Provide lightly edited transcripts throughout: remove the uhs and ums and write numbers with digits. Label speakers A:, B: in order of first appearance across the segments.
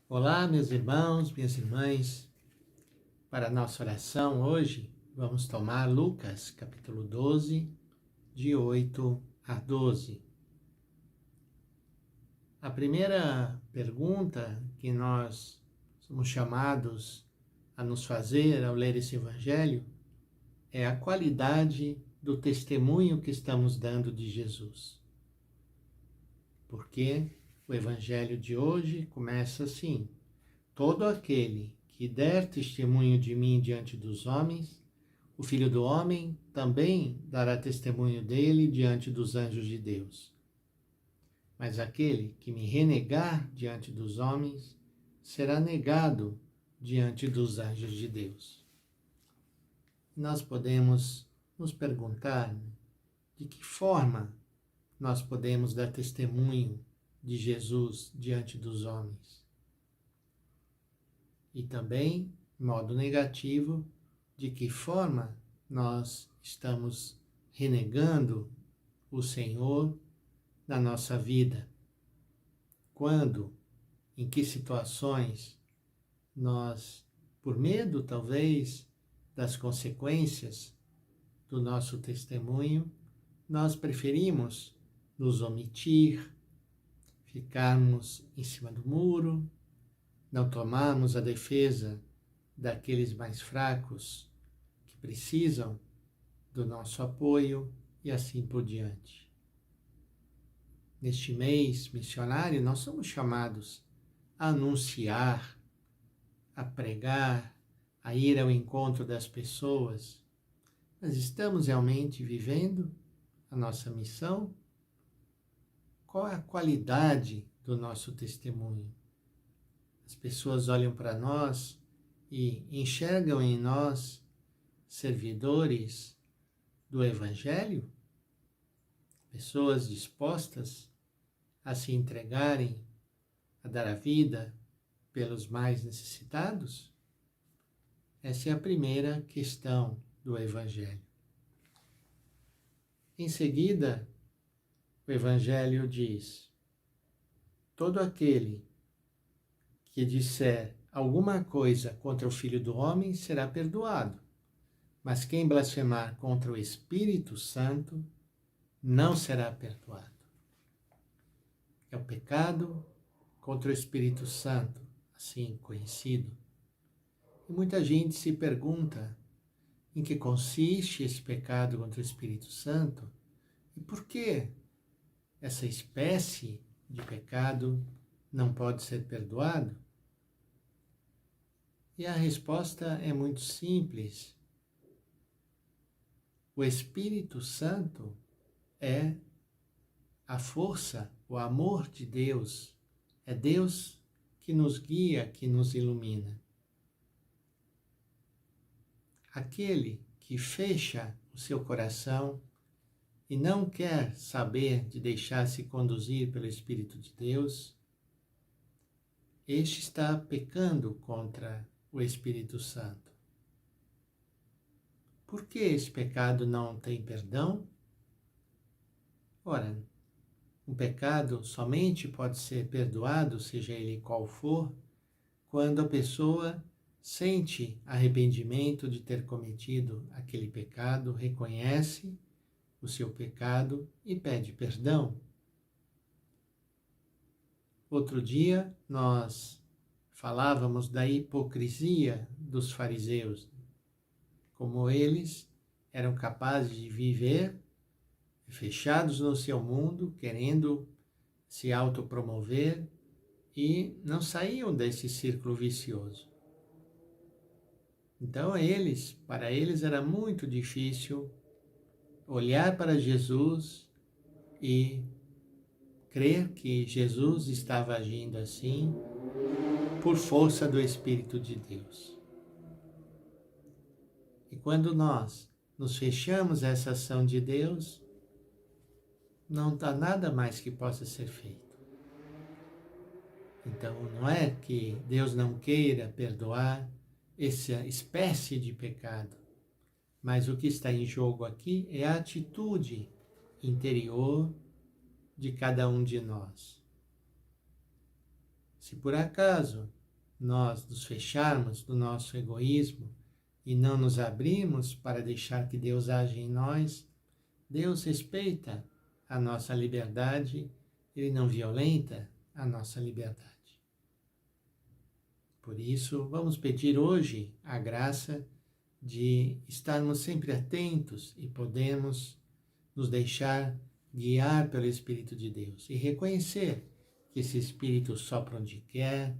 A: Olá, meus irmãos, minhas irmãs. Para a nossa oração hoje, vamos tomar Lucas, capítulo 12, de 8 a 12. A primeira pergunta que nós somos chamados a nos fazer ao ler esse evangelho é a qualidade do testemunho que estamos dando de Jesus. Porque o evangelho de hoje começa assim: todo aquele que der testemunho de mim diante dos homens, o Filho do Homem também dará testemunho dele diante dos anjos de Deus. Mas aquele que me renegar diante dos homens, será negado diante dos anjos de Deus. Nós podemos nos perguntar de que forma nós podemos dar testemunho de Jesus diante dos homens. E também, de modo negativo, de que forma nós estamos renegando o Senhor na nossa vida. Quando, em que situações nós, por medo talvez das consequências do nosso testemunho, nós preferimos nos omitir, ficarmos em cima do muro, não tomarmos a defesa daqueles mais fracos que precisam do nosso apoio e assim por diante. Neste mês missionário, nós somos chamados a anunciar, a pregar, a ir ao encontro das pessoas. Mas estamos realmente vivendo a nossa missão? Qual é a qualidade do nosso testemunho? As pessoas olham para nós e enxergam em nós servidores do Evangelho? Pessoas dispostas a se entregarem, a dar a vida pelos mais necessitados? Essa é a primeira questão do Evangelho. Em seguida, o Evangelho diz: todo aquele que disser alguma coisa contra o Filho do Homem será perdoado, mas quem blasfemar contra o Espírito Santo não será perdoado. É o pecado contra o Espírito Santo, assim conhecido. E muita gente se pergunta em que consiste esse pecado contra o Espírito Santo e por que essa espécie de pecado não pode ser perdoado. E a resposta é muito simples. O Espírito Santo é a força, o amor de Deus. É Deus que nos guia, que nos ilumina. Aquele que fecha o seu coração e não quer saber de deixar-se conduzir pelo Espírito de Deus, este está pecando contra o Espírito Santo. Por que esse pecado não tem perdão? Ora, um pecado somente pode ser perdoado, seja ele qual for, quando a pessoa sente arrependimento de ter cometido aquele pecado, reconhece o seu pecado e pede perdão. Outro dia nós falávamos da hipocrisia dos fariseus, como eles eram capazes de viver fechados no seu mundo, querendo se autopromover e não saíam desse círculo vicioso. Então para eles era muito difícil olhar para Jesus e crer que Jesus estava agindo assim por força do Espírito de Deus. E quando nós nos fechamos a essa ação de Deus, não há nada mais que possa ser feito. Então, não é que Deus não queira perdoar essa espécie de pecado, mas o que está em jogo aqui é a atitude interior de cada um de nós. Se por acaso nós nos fecharmos do nosso egoísmo e não nos abrirmos para deixar que Deus age em nós, Deus respeita a nossa liberdade, Ele não violenta a nossa liberdade. Por isso, vamos pedir hoje a graça de estarmos sempre atentos e podemos nos deixar guiar pelo Espírito de Deus e reconhecer que esse Espírito sopra onde quer,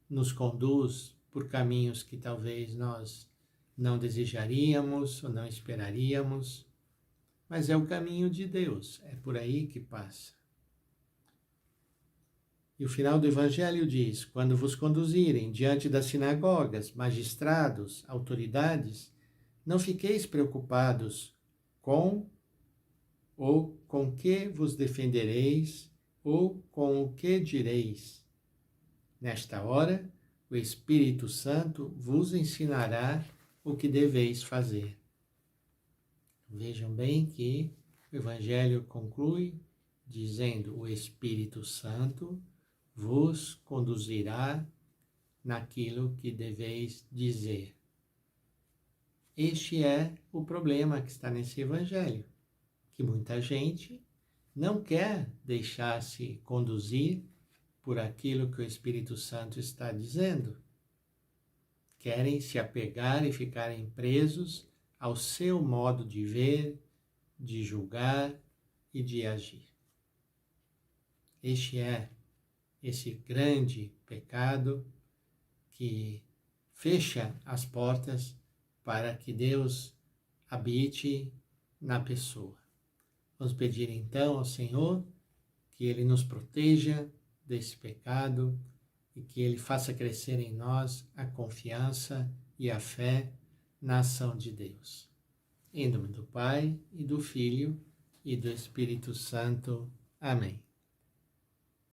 A: nos conduz por caminhos que talvez nós não desejaríamos ou não esperaríamos, mas é o caminho de Deus, é por aí que passa. E o final do Evangelho diz: quando vos conduzirem diante das sinagogas, magistrados, autoridades, não fiqueis preocupados com ou com que vos defendereis, ou com o que direis. Nesta hora, o Espírito Santo vos ensinará o que deveis fazer. Vejam bem que o Evangelho conclui dizendo: o Espírito Santo vos conduzirá naquilo que deveis dizer. Este é o problema que está nesse Evangelho, que muita gente não quer deixar-se conduzir por aquilo que o Espírito Santo está dizendo. Querem se apegar e ficarem presos ao seu modo de ver, de julgar e de agir. Este é esse grande pecado que fecha as portas para que Deus habite na pessoa. Vamos pedir então ao Senhor que Ele nos proteja desse pecado e que Ele faça crescer em nós a confiança e a fé na ação de Deus. Em nome do Pai, e do Filho, e do Espírito Santo. Amém.